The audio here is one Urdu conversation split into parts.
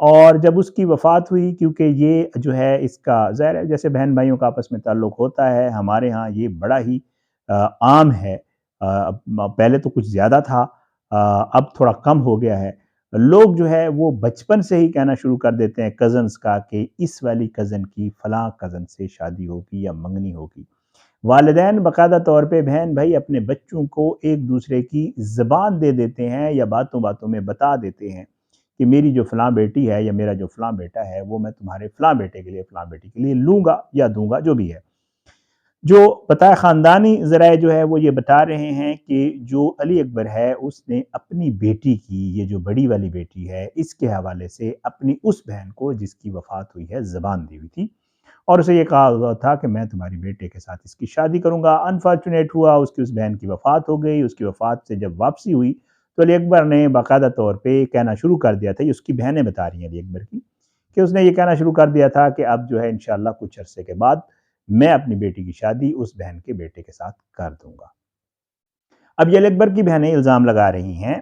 اور جب اس کی وفات ہوئی، کیونکہ یہ جو ہے اس کا ظاہر ہے جیسے بہن بھائیوں کا آپس میں تعلق ہوتا ہے، ہمارے ہاں یہ بڑا ہی عام ہے۔ پہلے تو کچھ زیادہ تھا، اب تھوڑا کم ہو گیا ہے۔ لوگ جو ہے وہ بچپن سے ہی کہنا شروع کر دیتے ہیں کزنز کا کہ اس والی کزن کی فلاں کزن سے شادی ہوگی یا منگنی ہوگی۔ والدین باقاعدہ طور پہ بہن بھائی اپنے بچوں کو ایک دوسرے کی زبان دے دیتے ہیں یا باتوں باتوں میں بتا دیتے ہیں کہ میری جو فلاں بیٹی ہے یا میرا جو فلاں بیٹا ہے وہ میں تمہارے فلاں بیٹے کے لیے فلاں بیٹی کے لیے لوں گا یا دوں گا، جو بھی ہے۔ جو پتہ خاندانی ذرائع جو ہے وہ یہ بتا رہے ہیں کہ جو علی اکبر ہے اس نے اپنی بیٹی کی، یہ جو بڑی والی بیٹی ہے، اس کے حوالے سے اپنی اس بہن کو جس کی وفات ہوئی ہے زبان دی ہوئی تھی، اور اسے یہ کہا ہوا تھا کہ میں تمہاری بیٹے کے ساتھ اس کی شادی کروں گا۔ انفارچونیٹ ہوا اس کی اس بہن کی وفات ہو گئی۔ اس کی وفات سے جب واپسی ہوئی تو علی اکبر نے باقاعدہ طور پہ کہنا شروع کر دیا تھا، یہ اس کی بہنیں بتا رہی ہیں علی اکبر کی، کہ اس نے یہ کہنا شروع کر دیا تھا کہ اب جو ہے انشاءاللہ کچھ عرصے کے بعد میں اپنی بیٹی کی شادی اس بہن کے بیٹے کے ساتھ کر دوں گا۔ اب یہ علی اکبر کی بہنیں الزام لگا رہی ہیں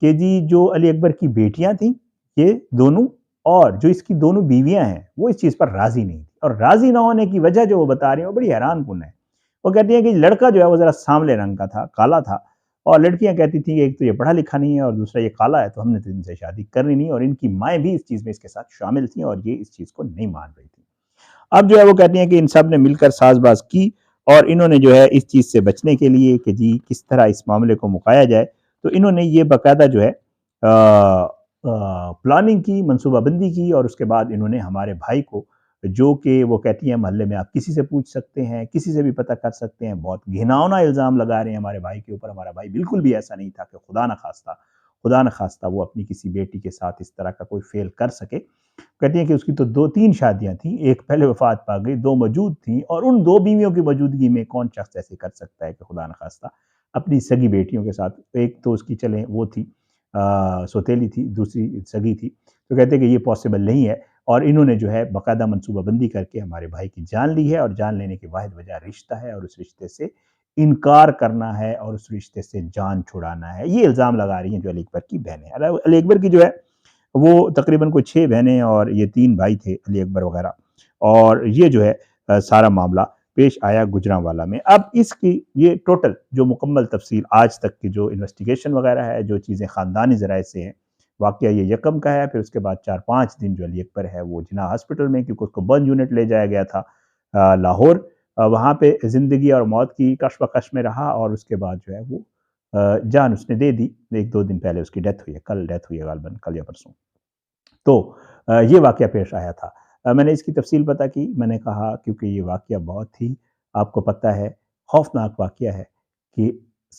کہ جی جو علی اکبر کی بیٹیاں تھیں یہ دونوں، اور جو اس کی دونوں بیویاں ہیں وہ اس چیز پر راضی نہیں تھی، اور راضی نہ ہونے کی وجہ جو وہ بتا رہی ہیں وہ بڑی حیران کن ہے۔ وہ کہتی ہیں کہ لڑکا جو ہے وہ ذرا سانولے رنگ کا تھا، کالا تھا، اور لڑکیاں کہتی تھیں کہ ایک تو یہ پڑھا لکھا نہیں ہے اور دوسرا یہ کالا ہے، تو ہم نے تو ان سے شادی کرنی نہیں، اور ان کی مائیں بھی اس چیز میں اس کے ساتھ شامل تھیں اور یہ اس چیز کو نہیں مان رہی تھی۔ اب جو ہے وہ کہتی ہیں کہ ان سب نے مل کر ساز باز کی، اور انہوں نے جو ہے اس چیز سے بچنے کے لیے کہ جی کس طرح اس معاملے کو مکایا جائے، تو انہوں نے یہ باقاعدہ جو ہے پلاننگ کی، منصوبہ بندی کی، اور اس کے بعد انہوں نے ہمارے بھائی کو، جو کہ وہ کہتی ہیں محلے میں آپ کسی سے پوچھ سکتے ہیں، کسی سے بھی پتہ کر سکتے ہیں، بہت گھناؤنا الزام لگا رہے ہیں ہمارے بھائی کے اوپر۔ ہمارا بھائی بالکل بھی ایسا نہیں تھا کہ خدا نہ خواستہ وہ اپنی کسی بیٹی کے ساتھ اس طرح کا کوئی فعل کر سکے۔ کہتی ہیں کہ اس کی تو 2-3 شادیاں تھیں، ایک پہلے وفات پا گئی، 2 موجود تھیں، اور ان 2 بیویوں کی موجودگی میں کون شخص ایسے کر سکتا ہے کہ خدا نہ خواستہ اپنی سگی بیٹیوں کے ساتھ، ایک تو اس کی چلیں وہ تھی سوتیلی تھی، دوسری سگی تھی، تو کہتے ہیں کہ یہ پاسبل نہیں ہے، اور انہوں نے جو ہے باقاعدہ منصوبہ بندی کر کے ہمارے بھائی کی جان لی ہے، اور جان لینے کی واحد وجہ رشتہ ہے، اور اس رشتے سے انکار کرنا ہے اور اس رشتے سے جان چھڑانا ہے۔ یہ الزام لگا رہی ہیں جو علی اکبر کی بہنیں۔ علی اکبر کی جو ہے وہ تقریباً کوئی 6 بہنیں اور یہ 3 بھائی تھے علی اکبر وغیرہ، اور یہ جو ہے سارا معاملہ پیش آیا گجرانوالہ میں۔ اب اس کی یہ ٹوٹل جو مکمل تفصیل آج تک کی جو انویسٹیگیشن وغیرہ ہے، جو چیزیں خاندانی ذرائع سے ہیں، واقعہ یہ یکم کا ہے، پھر اس کے بعد 4-5 دن جو علی اکبر ہے وہ جناح ہاسپٹل میں، کیونکہ اس کو برن یونٹ لے جایا گیا تھا لاہور، وہاں پہ زندگی اور موت کی کشمکش میں رہا، اور اس کے بعد جو ہے وہ جان اس نے دے دی۔ 1-2 دن پہلے اس کی ڈیتھ ہوئی ہے، کل ڈیتھ ہوئی ہے غالباً، کل یا پرسوں۔ تو یہ واقعہ پیش آیا تھا۔ میں نے اس کی تفصیل پتہ کی، میں نے کہا کیونکہ یہ واقعہ بہت ہی آپ کو پتہ ہے خوفناک واقعہ ہے کہ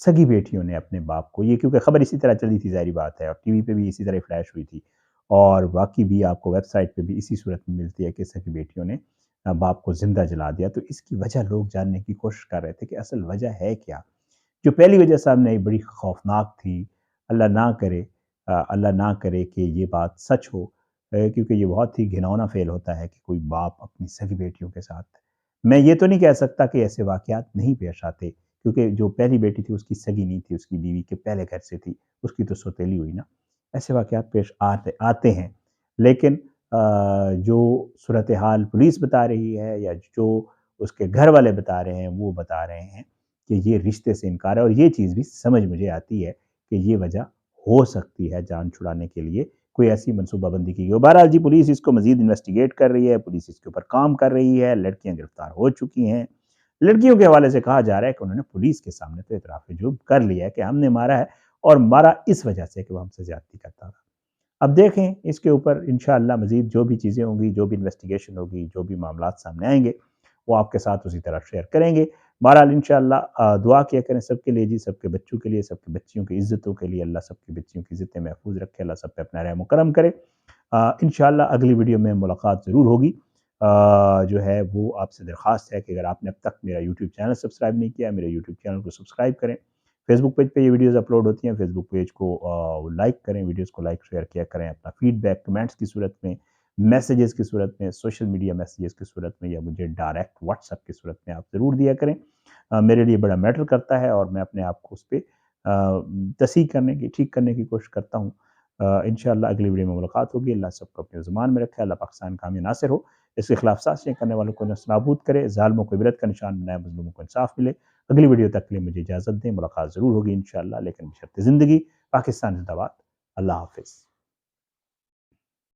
سگی بیٹیوں نے اپنے باپ کو، یہ کیونکہ خبر اسی طرح چلی تھی ظاہری بات ہے، اور ٹی وی پہ بھی اسی طرح فلیش ہوئی تھی، اور واقعی بھی آپ کو ویب سائٹ پہ بھی اسی صورت میں ملتی ہے کہ سگی بیٹیوں نے باپ کو زندہ جلا دیا۔ تو اس کی وجہ لوگ جاننے کی کوشش کر رہے تھے کہ اصل وجہ ہے کیا۔ جو پہلی وجہ سامنے آئی بڑی خوفناک تھی، اللہ نہ کرے کہ یہ بات سچ ہو، کیونکہ یہ بہت ہی گھناؤنا فعل ہوتا ہے کہ کوئی باپ اپنی سگی بیٹیوں کے ساتھ۔ میں یہ تو نہیں کہہ سکتا کہ ایسے واقعات نہیں پیش آتے، کیونکہ جو پہلی بیٹی تھی اس کی سگی نہیں تھی، اس کی بیوی کے پہلے گھر سے تھی، اس کی تو سوتیلی ہوئی نا، ایسے واقعات پیش آتے ہیں، لیکن جو صورتحال پولیس بتا رہی ہے یا جو اس کے گھر والے بتا رہے ہیں وہ بتا رہے ہیں کہ یہ رشتے سے انکار ہے، اور یہ چیز بھی سمجھ مجھے آتی ہے کہ یہ وجہ ہو سکتی ہے جان چھڑانے کے لیے کوئی ایسی منصوبہ بندی کی گئی۔ بہرحال جی پولیس اس کو مزید انویسٹیگیٹ کر رہی ہے، پولیس اس کے اوپر کام کر رہی ہے، لڑکیاں گرفتار ہو چکی ہیں۔ لڑکیوں کے حوالے سے کہا جا رہا ہے کہ انہوں نے پولیس کے سامنے تو اعتراف جرم کر لیا ہے کہ ہم نے مارا ہے، اور مارا اس وجہ سے کہ وہ ہم سے زیادتی کرتا تھا۔ اب دیکھیں اس کے اوپر انشاءاللہ مزید جو بھی چیزیں ہوں گی، جو بھی انویسٹیگیشن ہوگی، جو بھی معاملات سامنے آئیں گے وہ آپ کے ساتھ اسی طرح شیئر کریں گے۔ بہرحال انشاءاللہ دعا کیا کریں سب کے لیے جی، سب کے بچوں کے لیے، سب کے بچیوں کی عزتوں کے لیے، اللہ سب کی بچیوں کی عزتیں محفوظ رکھے، اللہ سب پہ اپنا رحم و کرم کرے۔ انشاءاللہ اگلی ویڈیو میں ملاقات ضرور ہوگی۔ جو ہے وہ آپ سے درخواست ہے کہ اگر آپ نے اب تک میرا یوٹیوب چینل سبسکرائب نہیں کیا، میرے یوٹیوب چینل کو سبسکرائب کریں۔ فیس بک پیج پہ یہ ویڈیوز اپلوڈ ہوتی ہیں، فیس بک پیج کو لائک کریں، ویڈیوز کو لائک شیئر کیا کریں، اپنا فیڈ بیک کمنٹس کی صورت میں، میسیجز کی صورت میں، سوشل میڈیا میسیجز کی صورت میں، یا مجھے ڈائریکٹ واٹس ایپ کی صورت میں آپ ضرور دیا کریں۔ میرے لیے بڑا میٹر کرتا ہے، اور میں اپنے آپ کو اس پہ تصحیح کرنے کی، ٹھیک کرنے کی کوشش کرتا ہوں۔ انشاءاللہ اگلی ویڈیو میں ملاقات ہوگی. اللہ سب کو اپنے زمان میں رکھے. اللہ پاکستان کا حامی ناصر ہو. اس کے خلاف سازشیں کرنے والوں کو نابود کرے. ظالموں کو عبرت کا نشان بنائے. مظلوموں کو انصاف ملے. اگلی ویڈیو تک کے لیے مجھے اجازت دیں. ملاقات ضرور ہوگی انشاءاللہ، لیکن بشرط زندگی. پاکستان زندہ باد. اللہ حافظ.